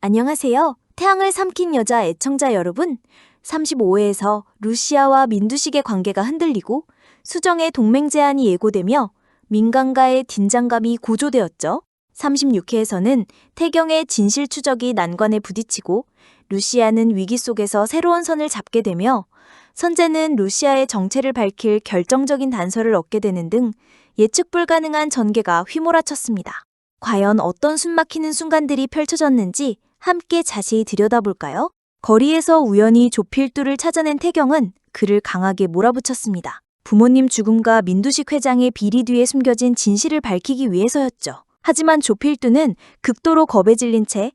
안녕하세요. 태양을 삼킨 여자 애청자 여러분. 35회에서 루시아와 민두식의 관계가 흔들리고 수정의 동맹 제안이 예고되며 민간과의 긴장감이 고조되었죠. 36회에서는 태경의 진실 추적이 난관에 부딪히고 루시아는 위기 속에서 새로운 선을 잡게 되며 선재는 루시아의 정체를 밝힐 결정적인 단서를 얻게 되는 등 예측 불가능한 전개가 휘몰아쳤습니다. 과연 어떤 숨막히는 순간들이 펼쳐졌는지 함께 자세히 들여다볼까요? 거리에서 우연히 조필두를 찾아낸 태경은 그를 강하게 몰아붙였습니다. 부모님 죽음과 민두식 회장의 비리 뒤에 숨겨진 진실을 밝히기 위해서였죠. 하지만 조필두는 극도로 겁에 질린 채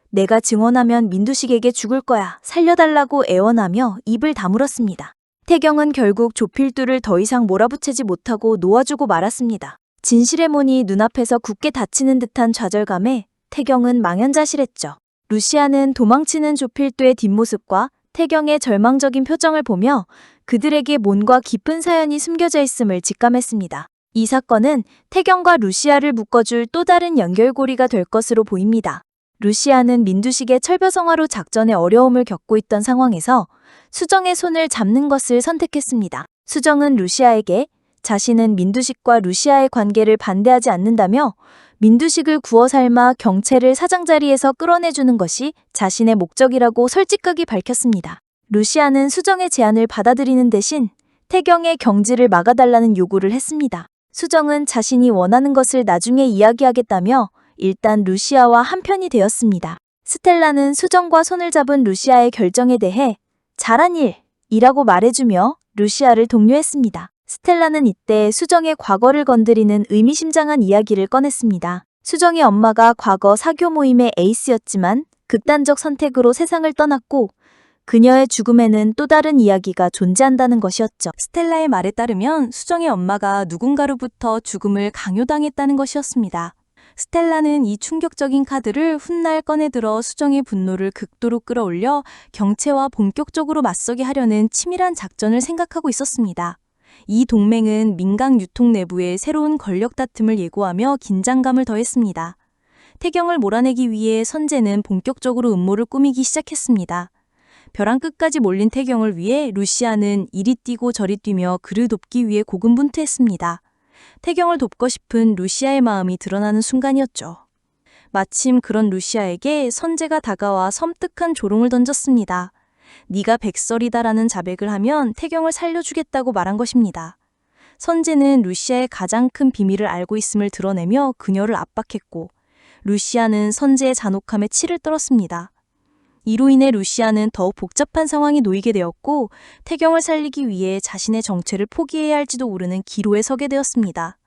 내가 증언하면 민두식에게 죽을 거야, 살려달라고 애원하며 입을 다물었습니다. 태경은 결국 조필두를 더 이상 몰아붙이지 못하고 놓아주고 말았습니다. 진실의 문이 눈앞에서 굳게 닫히는 듯한 좌절감에 태경은 망연자실했죠. 루시아는 도망치는 조필두의 뒷모습과 태경의 절망적인 표정을 보며 그들에게 뭔가 깊은 사연이 숨겨져 있음을 직감했습니다. 이 사건은 태경과 루시아를 묶어줄 또 다른 연결고리가 될 것으로 보입니다. 루시아는 민두식의 철벼성화로 작전에 어려움을 겪고 있던 상황에서 수정의 손을 잡는 것을 선택했습니다. 수정은 루시아에게 자신은 민두식과 루시아의 관계를 반대하지 않는다며 민두식을 구워 삶아 경체를 사장 자리에서 끌어내주는 것이 자신의 목적이라고 솔직하게 밝혔습니다. 루시아는 수정의 제안을 받아들이는 대신 태경의 경지를 막아달라는 요구를 했습니다. 수정은 자신이 원하는 것을 나중에 이야기하겠다며 일단 루시아와 한편이 되었습니다. 스텔라는 수정과 손을 잡은 루시아의 결정에 대해 잘한 일이라고 말해주며 루시아를 독려했습니다. 스텔라는 이때 수정의 과거를 건드리는 의미심장한 이야기를 꺼냈습니다. 수정의 엄마가 과거 사교 모임의 에이스였지만 극단적 선택으로 세상을 떠났고 그녀의 죽음에는 또 다른 이야기가 존재한다는 것이었죠. 스텔라의 말에 따르면 수정의 엄마가 누군가로부터 죽음을 강요당했다는 것이었습니다. 스텔라는 이 충격적인 카드를 훗날 꺼내들어 수정의 분노를 극도로 끌어올려 경체와 본격적으로 맞서게 하려는 치밀한 작전을 생각하고 있었습니다. 이 동맹은 민간 유통 내부의 새로운 권력 다툼을 예고하며 긴장감을 더했습니다. 태경을 몰아내기 위해 선재는 본격적으로 음모를 꾸미기 시작했습니다. 벼랑 끝까지 몰린 태경을 위해 루시아는 이리 뛰고 저리 뛰며 그를 돕기 위해 고군분투했습니다. 태경을 돕고 싶은 루시아의 마음이 드러나는 순간이었죠. 마침 그런 루시아에게 선재가 다가와 섬뜩한 조롱을 던졌습니다. 네가 백설이다라는 자백을 하면 태경을 살려주겠다고 말한 것입니다. 선재는 루시아의 가장 큰 비밀을 알고 있음을 드러내며 그녀를 압박했고 루시아는 선재의 잔혹함에 치를 떨었습니다. 이로 인해 루시아는 더욱 복잡한 상황에 놓이게 되었고 태경을 살리기 위해 자신의 정체를 포기해야 할지도 모르는 기로에 서게 되었습니다.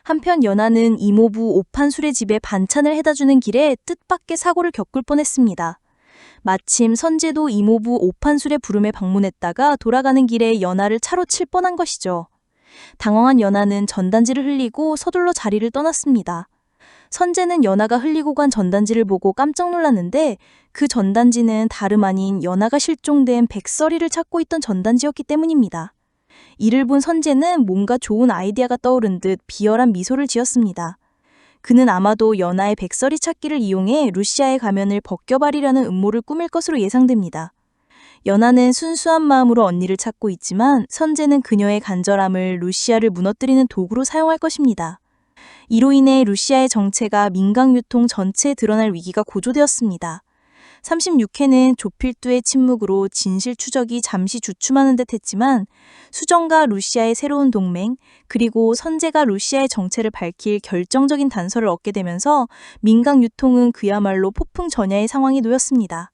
한편 연하는 이모부 오판술의 집에 반찬을 해다주는 길에 뜻밖의 사고를 겪을 뻔했습니다. 마침 선재도 이모부 오판술의 부름에 방문했다가 돌아가는 길에 연하를 차로 칠 뻔한 것이죠. 당황한 연하는 전단지를 흘리고 서둘러 자리를 떠났습니다. 선재는 연하가 흘리고 간 전단지를 보고 깜짝 놀랐는데 그 전단지는 다름 아닌 연하가 실종된 백설이를 찾고 있던 전단지였기 때문입니다. 이를 본 선재는 뭔가 좋은 아이디어가 떠오른 듯 비열한 미소를 지었습니다. 그는 아마도 연하의 백설이 찾기를 이용해 루시아의 가면을 벗겨버리려는 음모를 꾸밀 것으로 예상됩니다. 연하는 순수한 마음으로 언니를 찾고 있지만 선재는 그녀의 간절함을 루시아를 무너뜨리는 도구로 사용할 것입니다. 이로 인해 루시아의 정체가 민간 유통 전체에 드러날 위기가 고조되었습니다. 36회는 조필두의 침묵으로 진실 추적이 잠시 주춤하는 듯 했지만 수정과 루시아의 새로운 동맹 그리고 선재가 루시아의 정체를 밝힐 결정적인 단서를 얻게 되면서 민간 유통은 그야말로 폭풍전야의 상황이 놓였습니다.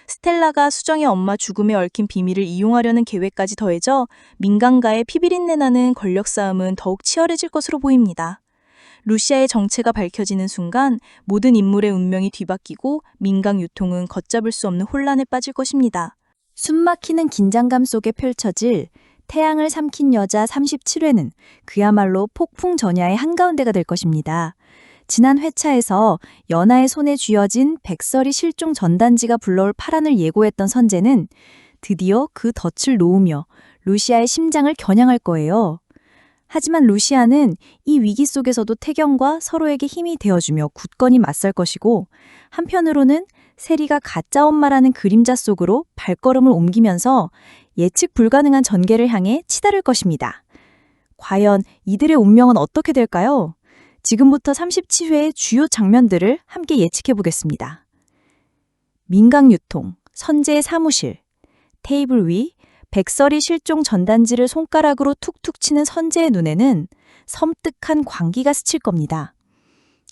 스텔라가 수정의 엄마 죽음에 얽힌 비밀을 이용하려는 계획까지 더해져 민간과의 피비린내 나는 권력 싸움은 더욱 치열해질 것으로 보입니다. 루시아의 정체가 밝혀지는 순간 모든 인물의 운명이 뒤바뀌고 민간 유통은 걷잡을 수 없는 혼란에 빠질 것입니다. 숨막히는 긴장감 속에 펼쳐질 태양을 삼킨 여자 37회는 그야말로 폭풍전야의 한가운데가 될 것입니다. 지난 회차에서 연하의 손에 쥐어진 백설이 실종 전단지가 불러올 파란을 예고했던 선재는 드디어 그 덫을 놓으며 루시아의 심장을 겨냥할 거예요. 하지만 루시아는 이 위기 속에서도 태경과 서로에게 힘이 되어주며 굳건히 맞설 것이고, 한편으로는 세리가 가짜 엄마라는 그림자 속으로 발걸음을 옮기면서 예측 불가능한 전개를 향해 치달을 것입니다. 과연 이들의 운명은 어떻게 될까요? 지금부터 37회의 주요 장면들을 함께 예측해 보겠습니다. 민강유통, 선재의 사무실, 테이블 위, 백설이 실종 전단지를 손가락으로 툭툭 치는 선재의 눈에는 섬뜩한 광기가 스칠 겁니다.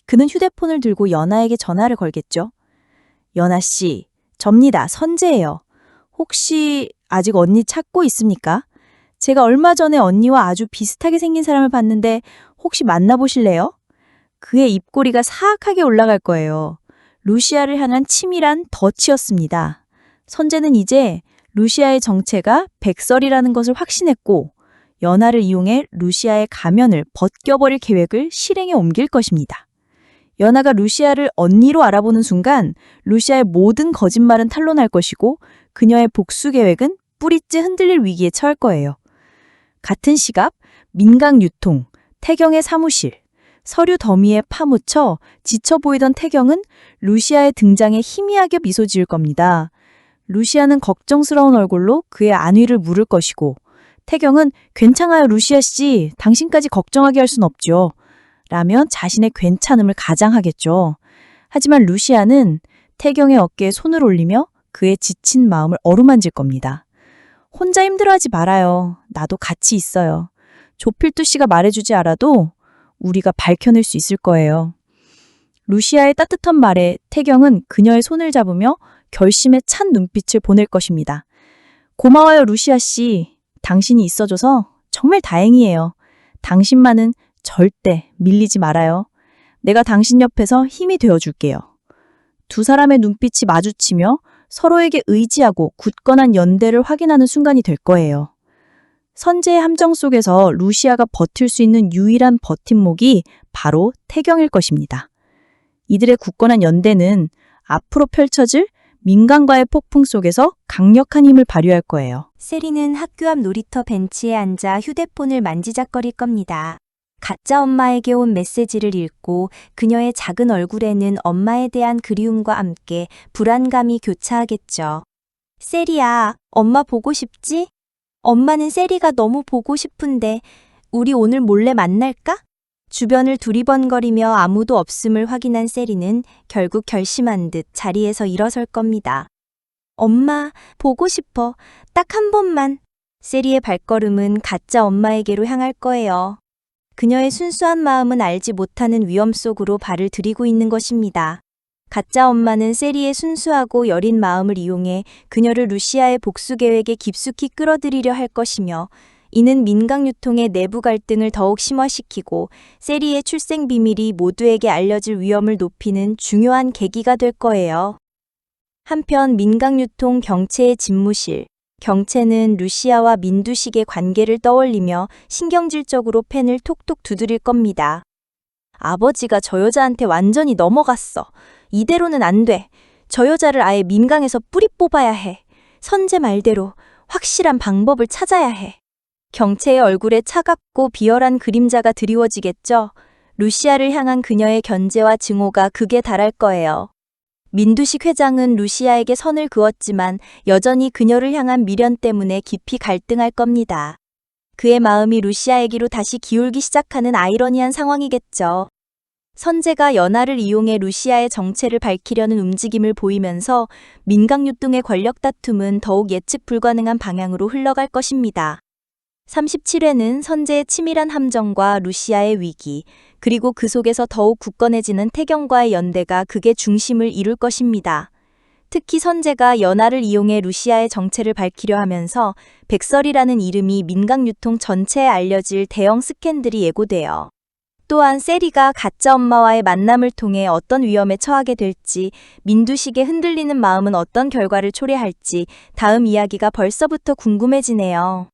그는 휴대폰을 들고 연아에게 전화를 걸겠죠. 연아 씨, 접니다. 선재예요. 혹시 아직 언니 찾고 있습니까? 제가 얼마 전에 언니와 아주 비슷하게 생긴 사람을 봤는데 혹시 만나보실래요? 그의 입꼬리가 사악하게 올라갈 거예요. 루시아를 향한 치밀한 덫이었습니다. 선재는 이제 루시아의 정체가 백설이라는 것을 확신했고, 연아를 이용해 루시아의 가면을 벗겨버릴 계획을 실행에 옮길 것입니다. 연아가 루시아를 언니로 알아보는 순간 루시아의 모든 거짓말은 탄로날 것이고, 그녀의 복수 계획은 뿌리째 흔들릴 위기에 처할 거예요. 같은 시각 민강유통, 태경의 사무실, 서류 더미에 파묻혀 지쳐 보이던 태경은 루시아의 등장에 희미하게 미소 지을 겁니다. 루시아는 걱정스러운 얼굴로 그의 안위를 물을 것이고, 태경은 괜찮아요 루시아 씨, 당신까지 걱정하게 할 순 없죠. 라며 자신의 괜찮음을 가장하겠죠. 하지만 루시아는 태경의 어깨에 손을 올리며 그의 지친 마음을 어루만질 겁니다. 혼자 힘들어하지 말아요. 나도 같이 있어요. 조필두 씨가 말해주지 않아도 우리가 밝혀낼 수 있을 거예요. 루시아의 따뜻한 말에 태경은 그녀의 손을 잡으며 결심에 찬 눈빛을 보낼 것입니다. 고마워요 루시아 씨. 당신이 있어줘서 정말 다행이에요. 당신만은 절대 밀리지 말아요. 내가 당신 옆에서 힘이 되어줄게요. 두 사람의 눈빛이 마주치며 서로에게 의지하고 굳건한 연대를 확인하는 순간이 될 거예요. 선재의 함정 속에서 루시아가 버틸 수 있는 유일한 버팀목이 바로 태경일 것입니다. 이들의 굳건한 연대는 앞으로 펼쳐질 민간과의 폭풍 속에서 강력한 힘을 발휘할 거예요. 세리는 학교 앞 놀이터 벤치에 앉아 휴대폰을 만지작거릴 겁니다. 가짜 엄마에게 온 메시지를 읽고 그녀의 작은 얼굴에는 엄마에 대한 그리움과 함께 불안감이 교차하겠죠. 세리야, 엄마 보고 싶지? 엄마는 세리가 너무 보고 싶은데 우리 오늘 몰래 만날까? 주변을 두리번거리며 아무도 없음을 확인한 세리는 결국 결심한 듯 자리에서 일어설 겁니다. 엄마, 보고 싶어. 딱 한 번만. 세리의 발걸음은 가짜 엄마에게로 향할 거예요. 그녀의 순수한 마음은 알지 못하는 위험 속으로 발을 들이고 있는 것입니다. 가짜 엄마는 세리의 순수하고 여린 마음을 이용해 그녀를 루시아의 복수 계획에 깊숙이 끌어들이려 할 것이며, 이는 민강유통의 내부 갈등을 더욱 심화시키고 세리의 출생 비밀이 모두에게 알려질 위험을 높이는 중요한 계기가 될 거예요. 한편 민강유통 경채의 집무실, 경채는 루시아와 민두식의 관계를 떠올리며 신경질적으로 펜을 톡톡 두드릴 겁니다. 아버지가 저 여자한테 완전히 넘어갔어. 이대로는 안 돼. 저 여자를 아예 민강에서 뿌리 뽑아야 해. 선재 말대로 확실한 방법을 찾아야 해. 경채의 얼굴에 차갑고 비열한 그림자가 드리워지겠죠. 루시아를 향한 그녀의 견제와 증오가 극에 달할 거예요. 민두식 회장은 루시아에게 선을 그었지만 여전히 그녀를 향한 미련 때문에 깊이 갈등할 겁니다. 그의 마음이 루시아에게로 다시 기울기 시작하는 아이러니한 상황이겠죠. 선재가 연아를 이용해 루시아의 정체를 밝히려는 움직임을 보이면서 민강유통의 권력 다툼은 더욱 예측 불가능한 방향으로 흘러갈 것입니다. 37회는 선재의 치밀한 함정과 루시아의 위기, 그리고 그 속에서 더욱 굳건해지는 태경과의 연대가 극의 중심을 이룰 것입니다. 특히 선재가 연아를 이용해 루시아의 정체를 밝히려 하면서 백설이라는 이름이 민강유통 전체에 알려질 대형 스캔들이 예고돼요. 또한 세리가 가짜 엄마와의 만남을 통해 어떤 위험에 처하게 될지, 민두식의 흔들리는 마음은 어떤 결과를 초래할지 다음 이야기가 벌써부터 궁금해지네요.